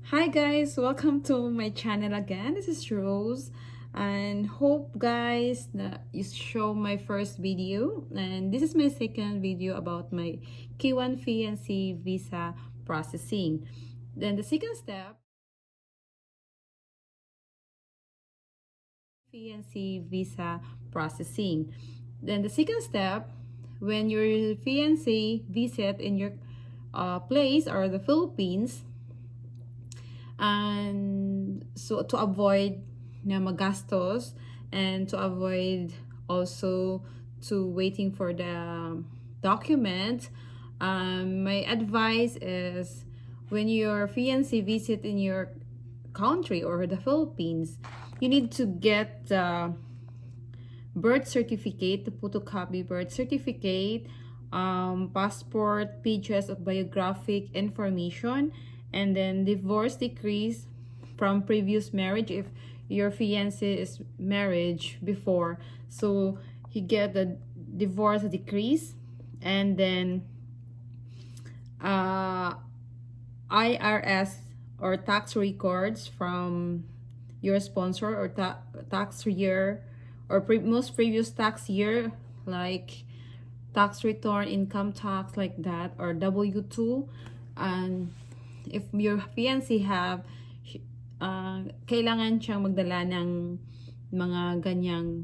Hi guys, welcome to my channel again. This is Rose and hope guys that you show my first video, and this is my second video about my Q1 Fiancee Visa processing. Then the second step, Fiancee Visa processing. Then the second step, when your fiancé visit in your place or the Philippines, and so to avoid na magastos and to avoid also to waiting for the document, my advice is when your fiancé visit in your country or the Philippines, you need to get the birth certificate, the photocopy birth certificate, passport, pages of biographic information, and then divorce decrees from previous marriage if your fiancé is marriage before. So you get the divorce decrees, and then IRS or tax records from your sponsor or tax year or most previous tax year, like tax return, income tax, like that, or W2. And if your fiancé have kailangan siyang magdala ng mga ganyang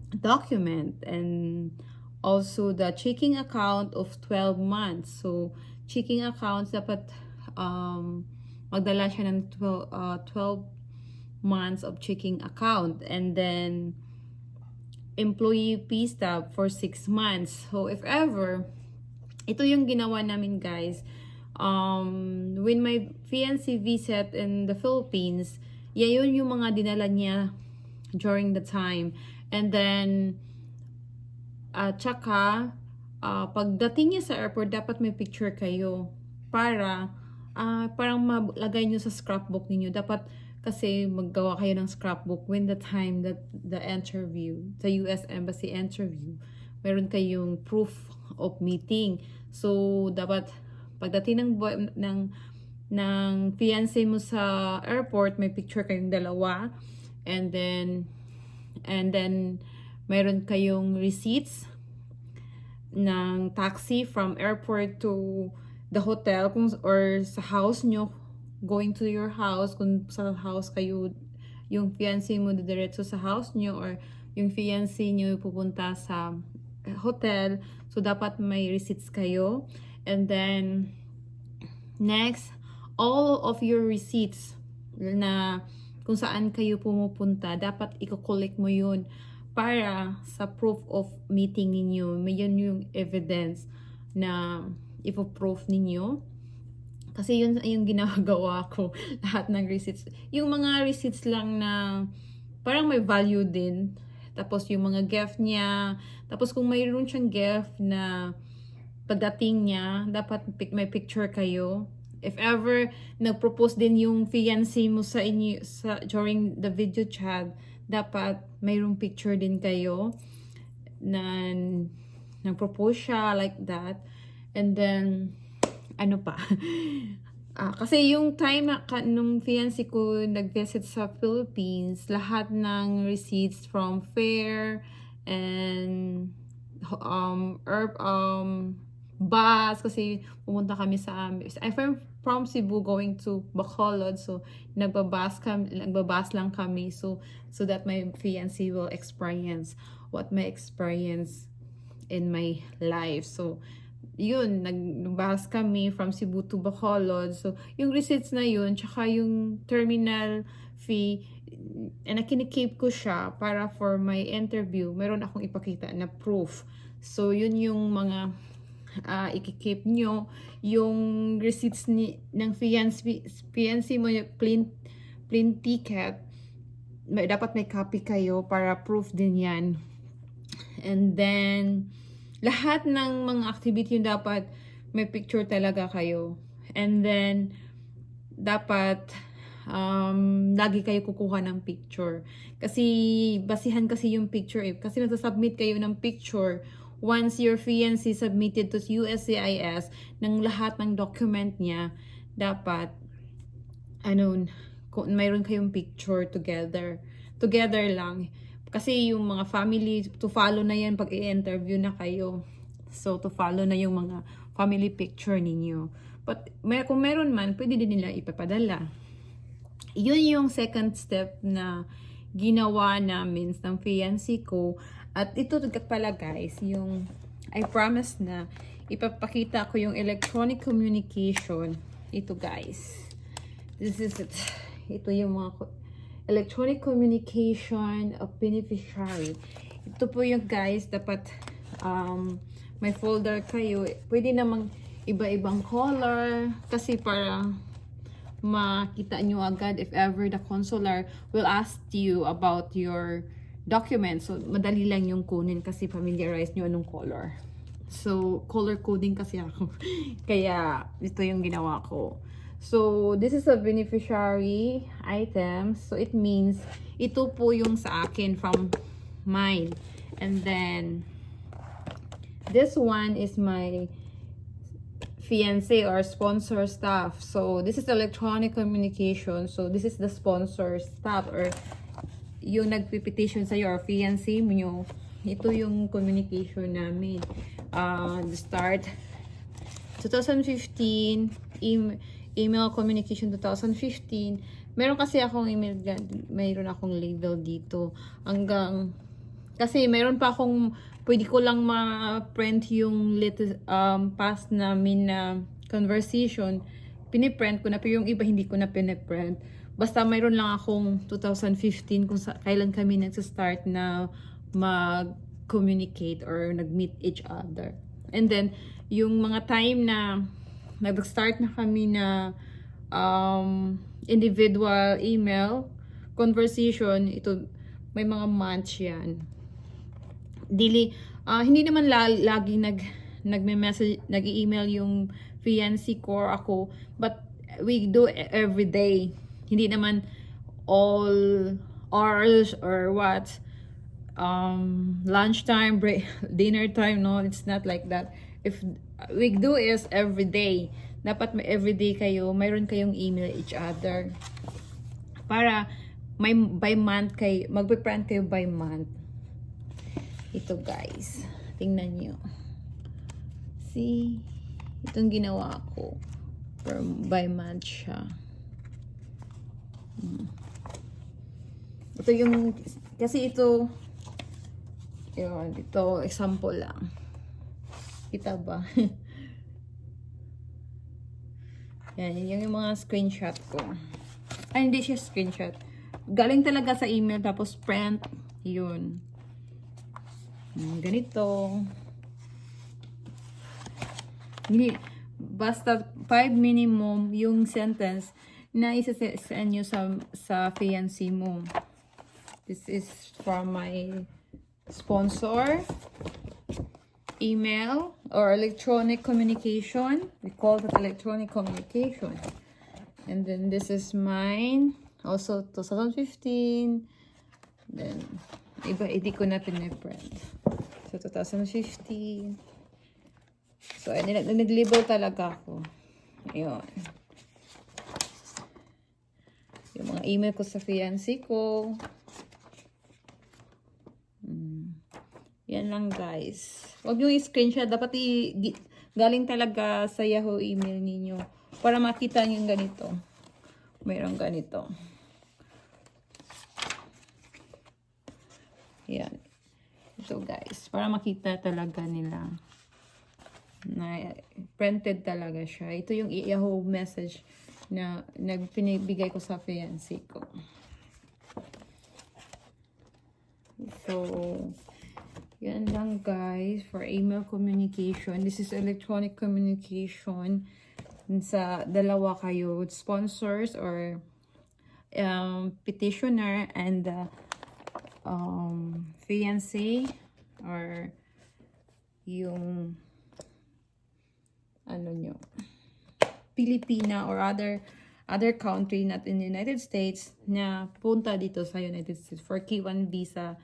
document, and also the checking account of 12 months. So checking accounts dapat magdala siya ng 12 months of checking account, and then employee pay stub for 6 months. So if ever, ito yung ginawa namin guys, when my fiancé visit in the Philippines, yun yung mga dinala niya during the time. And then tsaka pagdating niya sa airport, dapat may picture kayo para parang malagay nyo sa scrapbook ninyo. Dapat kasi maggawa kayo ng scrapbook when the time that the interview, sa US Embassy interview, meron kayong proof of meeting. So dapat pagdating ng fiancé mo sa airport, may picture kayong dalawa, and then meron kayong receipts ng taxi from airport to the hotel or sa house nyo, going to your house, kung sa house kayo, yung fiancé mo diretso sa house nyo, or yung fiancé nyo pupunta sa hotel. So dapat may receipts kayo. And then next, all of your receipts na kung saan kayo pumupunta, dapat i-collect mo yun para sa proof of meeting ninyo. May yun yung evidence na ipo-proof ninyo. Kasi yun yung ginagawa ko, lahat ng receipts. Yung mga receipts lang na parang may value din. Tapos yung mga gift niya. Tapos kung mayroon siyang gift na pagdating niya, dapat may picture kayo. If ever nag-propose din yung fiancé mo sa inyo during the video chat, dapat mayroong picture din kayo na nag-propose siya, like that. And then ano pa? Kasi yung time na nung fiancé ko nag-visit sa Philippines, lahat ng receipts from fare and bus, kasi pumunta kami I'm from Cebu going to Bacolod, so nagbabas lang kami, so that my fiancé will experience what my experience in my life. So yun, nagbahas kami from Cebu to Bacolod. So, yung receipts na yun, tsaka yung terminal fee, and nakinikip ko siya para for my interview, meron akong ipakita na proof. So, yun yung mga ikikip nyo. Yung receipts ng fiancé mo, yung plane ticket, dapat may copy kayo para proof din yan. And then lahat ng mga activity yung dapat may picture talaga kayo. And then dapat lagi kayo kukuha ng picture. Kasi basihan kasi yung picture kasi nagsasubmit kayo ng picture once your fiancé submitted to USCIS ng lahat ng document niya. Dapat ano, kung mayroon kayong picture together. Together lang. Kasi yung mga family, to follow na yan pag i-interview na kayo. So, to follow na yung mga family picture ninyo. But, kung meron man, pwede din nila ipapadala. Yun yung second step na ginawa namin ng fiancé ko. At ito pala guys, yung I promise na ipapakita ko yung electronic communication. Ito guys. This is it. Ito yung mga electronic communication of beneficiary. Ito po yung guys, dapat may folder kayo. Pwede namang iba-ibang color kasi para makita nyo agad if ever the consular will ask you about your documents. So, madali lang yung kunin kasi familiarize nyo anong color. So, color coding kasi ako. Kaya, ito yung ginawa ko. So, this is a beneficiary item. So, it means, ito po yung sa akin from mine. And then, this one is my fiancé or sponsor staff. So, this is electronic communication. So, this is the sponsor staff or yung nagpipetition sa'yo or fiancé mo nyo. Ito yung communication namin. The start, 2015, email communication 2015. Meron kasi akong email, mayroon akong label dito. Hanggang, kasi meron pa akong, pwede ko lang ma-print yung latest, past namin na conversation. Piniprint ko na, pero yung iba hindi ko na piniprint. Basta mayroon lang akong 2015 kung kailan kami nagsa-start na mag-communicate or nag-meet each other. And then, yung mga time na nag-start na kami na individual email conversation, ito, may mga months yan. Hindi naman lagi nagme-message, nag-email yung fiancé ko or ako, but we do every day. Hindi naman all hours or what, lunchtime, break, dinner time, no, it's not like that. If we do is every day, dapat may everyday kayo, mayroon kayong email each other para may by month kayo, magpe-print kayo by month. Ito guys, tingnan nyo, see, itong ginawa ko by month siya. Ito yung, kasi ito, yun, ito, example lang. Kita ba? Yan, yun yung mga screenshot ko. Ay, hindi siya screenshot. Galing talaga sa email, tapos print, yun. Ganito. Hindi, basta 5 minimum yung sentence na isa-send nyo sa fiancé mo. This is from my sponsor email or electronic communication. We call it electronic communication. And then this is mine, also 2015. Then iba, hindi ko na piniprint. So 2015. So nag-label talaga ako. Ayun. Yung mga email ko sa fiancé ko. Yan lang guys. Huwag nyo i-screenshot. Dapat galing talaga sa Yahoo email ninyo. Para makita nyo ganito. Mayroong ganito. Yan. Ito guys. Para makita talaga nila. Na printed talaga siya. Ito yung Yahoo message na pinibigay ko sa fiancé ko. So, yan lang guys for email communication. This is electronic communication. Sa dalawa kayo, sponsors or petitioner and fiancé or yung ano nyo, Filipina or other country not in the United States na punta dito sa United States for K1 visa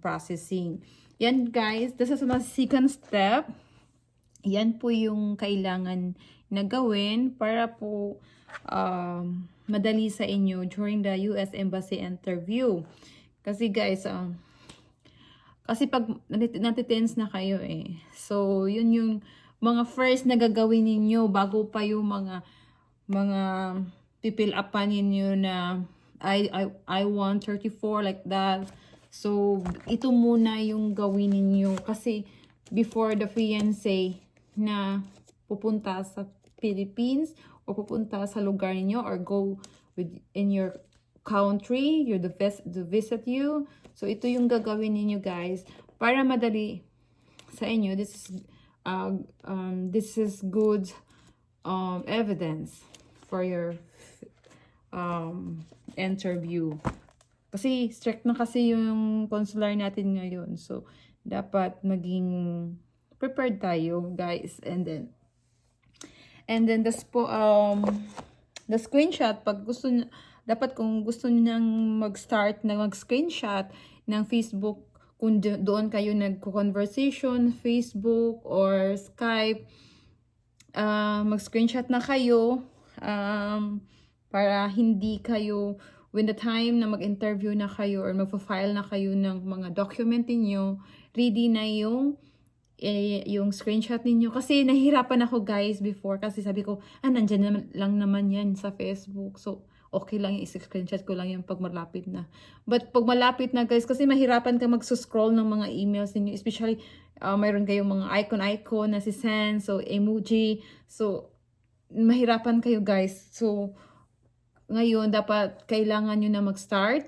processing. Yan guys, this is my second step. Yan po yung kailangan na gawin para po madali sa inyo during the US Embassy interview. Kasi guys, kasi pag natitense na kayo eh. So, yun yung mga first na gagawin ninyo bago pa yung mga pipil upan ninyo na I want 34 like that. So, ito muna yung gawin ninyo kasi before the fiancé na pupunta sa Philippines o pupunta sa lugar niyo or go in your country, you're the visit you. So, ito yung gagawin ninyo guys para madali sa inyo. This is good evidence for your interview. Kasi strict na kasi yung consular natin ngayon. So, dapat maging prepared tayo, guys. And then the screenshot, pag gusto nyo, dapat kung gusto niyang mag-start na mag-screenshot ng Facebook, kung doon kayo nag-conversation, Facebook or Skype, mag-screenshot na kayo para hindi kayo, when the time na mag-interview na kayo or mag-file na kayo ng mga document niyo, ready na yung screenshot ninyo. Kasi nahihirapan ako guys before kasi sabi ko, nandyan lang naman yan sa Facebook. So, okay lang yung screenshot ko lang yung pag malapit na. But pag malapit na guys, kasi mahirapan ka mag-scroll ng mga emails ninyo. Especially, mayroon kayong mga icon na si send, so emoji. So, mahirapan kayo guys. So, ngayon, dapat kailangan nyo na mag-start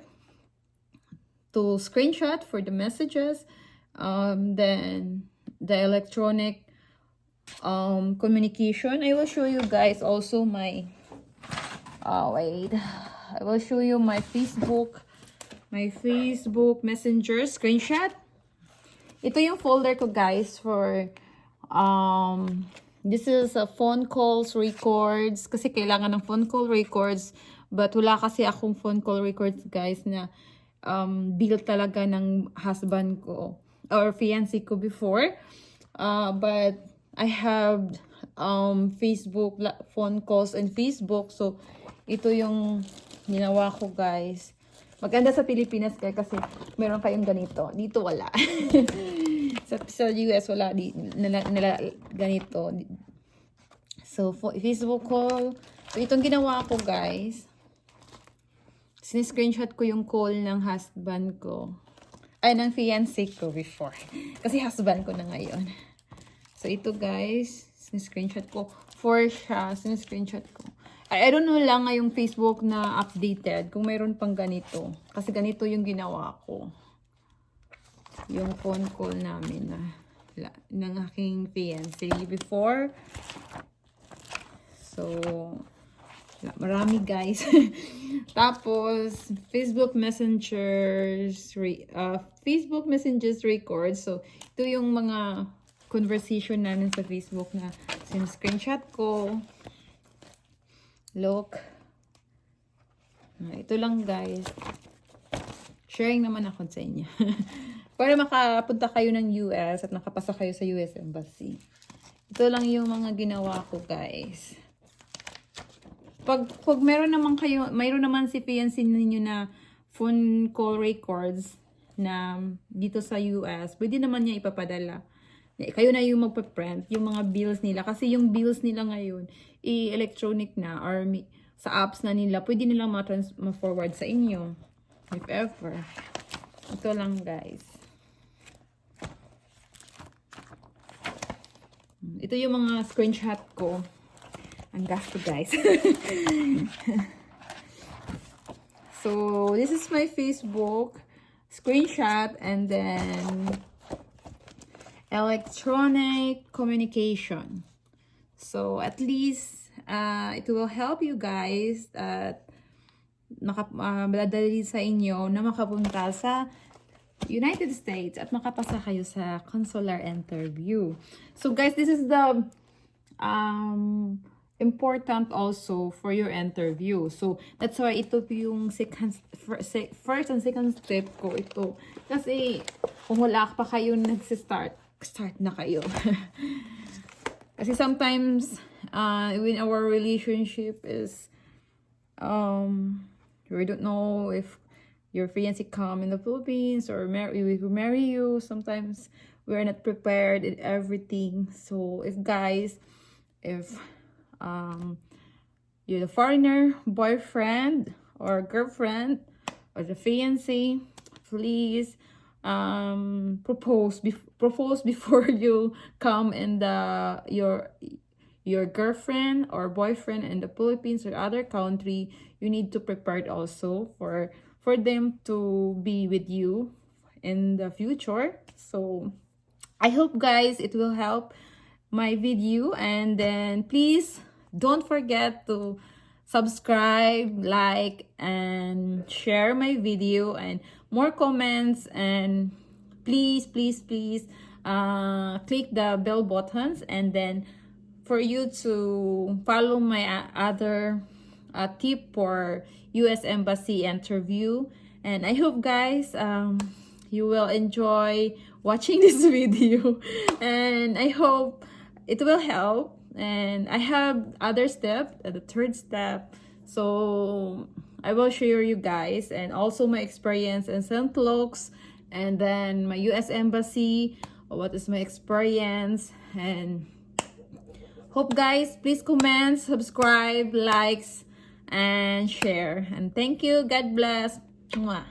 to screenshot for the messages. Then, the electronic communication. I will show you guys also my wait, I will show you my Facebook Messenger screenshot. Ito yung folder ko guys for this is a phone calls records kasi kailangan ng phone call records, but wala kasi akong phone call records guys na bill talaga ng husband ko or fiancé ko before. But I have Facebook phone calls and Facebook. So ito yung ginawa ko guys. Maganda sa Pilipinas kasi meron kayong ganito. Dito wala. sa US wala nila ganito. So Facebook call. So itong ginawa ko guys. Siniscreenshot ko yung call ng husband ko. Ay, ng fiancé ko before. Kasi husband ko na ngayon. So, ito guys, siniscreenshot ko. For siya, siniscreenshot ko. I don't know lang ngayong Facebook na updated kung mayroon pang ganito. Kasi ganito yung ginawa ko. Yung phone call namin ng aking fiancé before. So, marami guys. Tapos Facebook Messengers records. So ito yung mga conversation namin sa Facebook na screenshot ko. Look. Ito lang guys. Sharing naman ako sa inyo. Para makapunta kayo ng US at nakapasa kayo sa US Embassy. Ito lang yung mga ginawa ko guys. Pag mayroon naman si fiancé ninyo na phone call records na dito sa US, pwede naman niya ipapadala. Kayo na yung magpa-print yung mga bills nila. Kasi yung bills nila ngayon, electronic na or sa apps na nila, pwede nilang ma-forward sa inyo. If ever. Ito lang guys. Ito yung mga screenshot ko. Ang gasto guys. So, this is my Facebook screenshot and then electronic communication. So, at least it will help you guys at madadali sa inyo na makapunta sa United States at makapasa kayo sa consular interview. So, guys, this is the important also for your interview. So, that's why ito yung first and second step ko ito. Kasi, kung wala pa kayo start na kayo. Kasi sometimes, when our relationship is we don't know if your fiancé come in the Philippines or we will marry you. Sometimes we're not prepared in everything. So if you're the foreigner boyfriend or girlfriend or the fiancé, please propose before you come in your girlfriend or boyfriend in the Philippines or other country. You need to prepare it also for them to be with you in the future. So I hope guys it will help my video, and then please don't forget to subscribe, like, and share my video, and more comments, and please click the bell buttons, and then for you to follow my other tip for US Embassy interview. And I hope guys you will enjoy watching this video, and I hope it will help. And I have other step, the third step, so I will share you guys, and also my experience in St. Luke's, and then my US Embassy, what is my experience. And hope guys, please comment, subscribe, likes, and share. And thank you. God bless. Mwah.